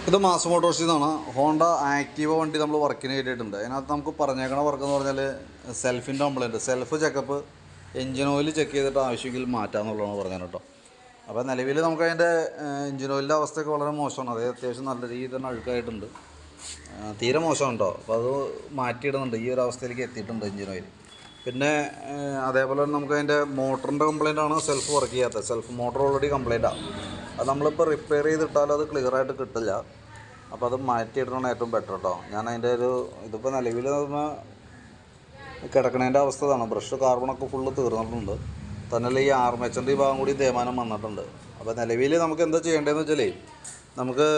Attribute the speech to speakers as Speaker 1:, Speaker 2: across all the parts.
Speaker 1: ഇത് മാസ് മോട്ടോഴ്സിൽ നിന്നാണ്. Honda Activa വണ്ടി നമ്മൾ വർക്കിന് കയറ്റിയിട്ടുണ്ട്. അതിനകത്ത് നമുക്ക് പറഞ്ഞേക്കണ വർക്ക് എന്ന് പറഞ്ഞാൽ സെൽഫിൻ്റെ complaint, self checkup, engine oil check ചെയ്തിട്ട് ആവശ്യമെങ്കിൽ മാറ്റാമെന്നുള്ളതാണ് പറഞ്ഞത് കേട്ടോ. അപ്പോൾ നിലവിൽ നമുക്കതിൻ്റെ എഞ്ചിൻ ഓയിലിൻ്റെ അവസ്ഥയൊക്കെ വളരെ മോശമാണ്. അത് അത്യാവശ്യം നല്ല രീതിയിൽ തന്നെ അഴുക്കായിട്ടുണ്ട്, തീരെ മോശമാണ് കേട്ടോ. അപ്പോൾ അത് മാറ്റിയിടുന്നുണ്ട്. ഈ ഒരു അവസ്ഥയിലേക്ക് എത്തിയിട്ടുണ്ട് എഞ്ചിൻ ഓയിൽ. പിന്നെ അതേപോലെ തന്നെ നമുക്കതിൻ്റെ മോട്ടറിൻ്റെ കംപ്ലയിൻ്റാണ് സെൽഫ് വർക്ക് ചെയ്യാത്തത്. സെൽഫ് മോട്ടർ ഓൾറെഡി കംപ്ലയിൻറ്റാണ്. അത് നമ്മളിപ്പോൾ റിപ്പയർ ചെയ്തിട്ടാൽ അത് ക്ലിയറായിട്ട് കിട്ടില്ല. അപ്പോൾ അത് മാറ്റിയിടണം ഏറ്റവും ബെറ്റർ കേട്ടോ. ഞാൻ അതിൻ്റെ ഇതിപ്പോൾ നിലവിൽ കിടക്കണതിൻ്റെ അവസ്ഥ ഇതാണ്. ബ്രഷ് കാർബണൊക്കെ ഫുള്ള് തീർന്നിട്ടുണ്ട്. തന്നെയല്ല ഈ ആർമേച്ചറിൻ്റെ ഈ ഭാഗം കൂടി തേയ്മാനം വന്നിട്ടുണ്ട്. അപ്പോൾ നിലവിൽ നമുക്ക് എന്താ ചെയ്യേണ്ടതെന്ന് വെച്ചാൽ നമുക്ക്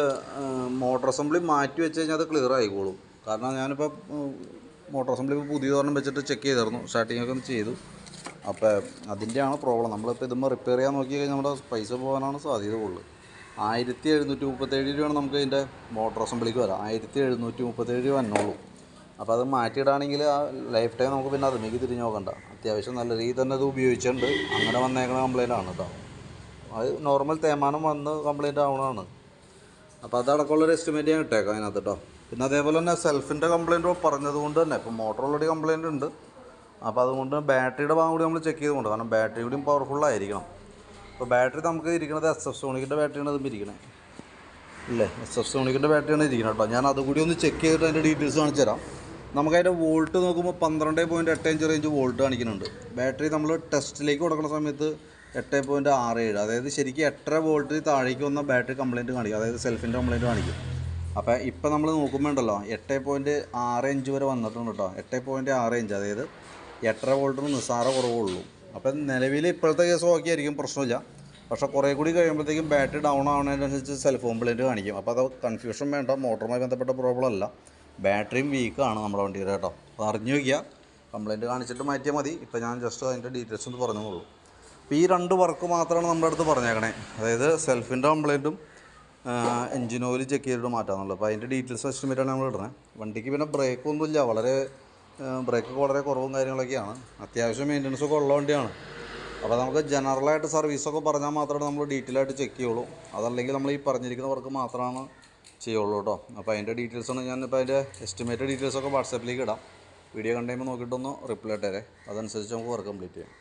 Speaker 1: മോട്ടോർ അസംബ്ലി മാറ്റി വെച്ച് കഴിഞ്ഞാൽ അത് ക്ലിയർ ആയിക്കോളും. കാരണം ഞാനിപ്പോൾ മോട്ടോർ അസംബ്ലി ഇപ്പോൾ പുതിയതൊരെണ്ണം വെച്ചിട്ട് ചെക്ക് ചെയ്തിരുന്നു, സ്റ്റാർട്ടിങ്ങൊക്കെ ഒന്ന് ചെയ്തു. അപ്പോൾ അതിൻ്റെയാണ് പ്രോബ്ലം. നമ്മളിപ്പോൾ ഇതുമ്പോൾ റിപ്പയർ ചെയ്യാൻ നോക്കി കഴിഞ്ഞാൽ നമ്മുടെ പൈസ പോകാനാണ് സാധ്യത കൂടുതൽ. 1737 രൂപയാണ് നമുക്ക് ഇതിൻ്റെ മോട്ടോർ അസംബ്ലിക്ക് വരാം. 1737 രൂപ വന്നോളൂ. അപ്പോൾ അത് മാറ്റിയിടാണെങ്കിൽ ആ ലൈഫ് ടൈം നമുക്ക് പിന്നെ അതിലേക്ക് തിരിഞ്ഞ് നോക്കണ്ട. അത്യാവശ്യം നല്ല രീതിയിൽ തന്നെ അത് ഉപയോഗിച്ചിട്ടുണ്ട്. അങ്ങനെ വന്നേക്കുന്ന കംപ്ലയിൻ്റ് ആണ് കേട്ടോ. അത് നോർമൽ തേയ്മാനം വന്ന് കംപ്ലയിൻ്റ് ആവണതാണ്. അപ്പോൾ അതടക്കമുള്ളൊരു എസ്റ്റിമേറ്റ് ഞാൻ ഇട്ടേക്കാം അതിനകത്ത് കേട്ടോ. പിന്നെ അതേപോലെ തന്നെ സെൽഫിൻ്റെ കംപ്ലയിൻറ്റ് പറഞ്ഞത് കൊണ്ട് തന്നെ ഇപ്പോൾ മോട്ടോർ ഓൾറെഡി കംപ്ലയിൻ്റ് ഉണ്ട്. അപ്പോൾ അതുകൊണ്ട് ബാറ്ററിയുടെ ഭാഗം കൂടി നമ്മൾ ചെക്ക് ചെയ്തുകൊണ്ട്, കാരണം ബാറ്ററി കൂടിയും പവർഫുള്ളായിരിക്കണം. ഇപ്പോൾ ബാറ്ററി നമുക്ക് ഇരിക്കുന്നത് SF സോണിക്കിൻ്റെ ബാറ്ററിയാണ് അതും ഇരിക്കണേ ഇല്ലേ, SF സോണിക്കിൻ്റെ ബാറ്ററിയാണ് ഇരിക്കുന്നത് കേട്ടോ. ഞാൻ അതുകൂടി ഒന്ന് ചെക്ക് ചെയ്തിട്ട് അതിൻ്റെ ഡീറ്റെയിൽസ് കാണിച്ചു തരാം. നമുക്കതിൻ്റെ വോൾട്ട് നോക്കുമ്പോൾ 12.85 റേഞ്ച് വോൾട്ട് കാണിക്കുന്നുണ്ട്. ബാറ്ററി നമ്മൾ ടെസ്റ്റിലേക്ക് കൊടുക്കുന്ന സമയത്ത് 8.67, അതായത് ശരിക്കും 8.5 വോൾട്ട് താഴേക്ക് വന്ന ബാറ്ററി കംപ്ലയിൻറ്റ് കാണിക്കും, അതായത് സെൽഫിൻ്റെ കംപ്ലയിൻറ്റ് കാണിക്കും. അപ്പോൾ ഇപ്പോൾ നമ്മൾ നോക്കുമ്പോൾ ഉണ്ടല്ലോ 8.65 വരെ വന്നിട്ടുണ്ട് കേട്ടോ. 8.65, അതായത് 8.5 വോൾട്ടിന് നിസ്സാര കുറവുള്ളൂ. അപ്പം നിലവിൽ ഇപ്പോഴത്തെ കേസ് ഓക്കെ ആയിരിക്കും, പ്രശ്നമില്ല. പക്ഷേ കുറേ കൂടി കഴിയുമ്പോഴത്തേക്കും ബാറ്ററി ഡൗൺ ആവുന്നതിനനുസരിച്ച് സെൽഫ് കംപ്ലയിൻറ്റ് കാണിക്കും. അപ്പോൾ അത് കൺഫ്യൂഷൻ വേണ്ട, മോട്ടറുമായി ബന്ധപ്പെട്ട പ്രോബ്ലം അല്ല, ബാറ്ററിയും വീക്കാണ് നമ്മുടെ വണ്ടിയുടെ കേട്ടോ. അത് അറിഞ്ഞു വയ്ക്കുക, കംപ്ലയിൻറ്റ് കാണിച്ചിട്ട് മാറ്റിയാൽ മതി. ഇപ്പോൾ ഞാൻ ജസ്റ്റ് അതിൻ്റെ ഡീറ്റെയിൽസ് ഒന്ന് പറഞ്ഞോളൂ. അപ്പോൾ ഈ 2 വർക്ക് മാത്രമാണ് നമ്മുടെ അടുത്ത് പറഞ്ഞേക്കണേ, അതായത് സെൽഫിൻ്റെ കംപ്ലയിൻറ്റും എഞ്ചിൻ ഓയിൽ ചെക്ക് ചെയ്തിട്ട് മാറ്റാമെന്നുള്ളത്. അപ്പോൾ അതിൻ്റെ ഡീറ്റെയിൽസ് എസ്റ്റിമേറ്റാണ് നമ്മൾ ഇടുന്നത്. വണ്ടിക്ക് പിന്നെ ബ്രേക്കൊന്നുമില്ല, ബ്രേക്കൊക്കെ വളരെ കുറവും കാര്യങ്ങളൊക്കെയാണ്. അത്യാവശ്യം മെയിൻ്റനൻസൊക്കെ ഉള്ള വണ്ടിയാണ്. അപ്പോൾ നമുക്ക് ജനറലായിട്ട് സർവീസൊക്കെ പറഞ്ഞാൽ മാത്രമേ നമ്മൾ ഡീറ്റെയിൽ ആയിട്ട് ചെക്ക് ചെയ്യുള്ളൂ. അതല്ലെങ്കിൽ നമ്മൾ ഈ പറഞ്ഞിരിക്കുന്ന വർക്ക് മാത്രമാണ് ചെയ്യുള്ളൂ കേട്ടോ. അപ്പോൾ അതിൻ്റെ ഡീറ്റെയിൽസാണ് ഞാനിപ്പോൾ അതിൻ്റെ എസ്റ്റിമേറ്റഡ് ഡീറ്റെയിൽസൊക്കെ വാട്സാപ്പിലേക്ക് ഇടാം. വീഡിയോ കണ്ടു കഴിയുമ്പോൾ നോക്കിയിട്ടൊന്ന് റിപ്ലൈ ഇട്ടേരെ, അതനുസരിച്ച് നമുക്ക് വർക്ക് കംപ്ലീറ്റ് ചെയ്യാം.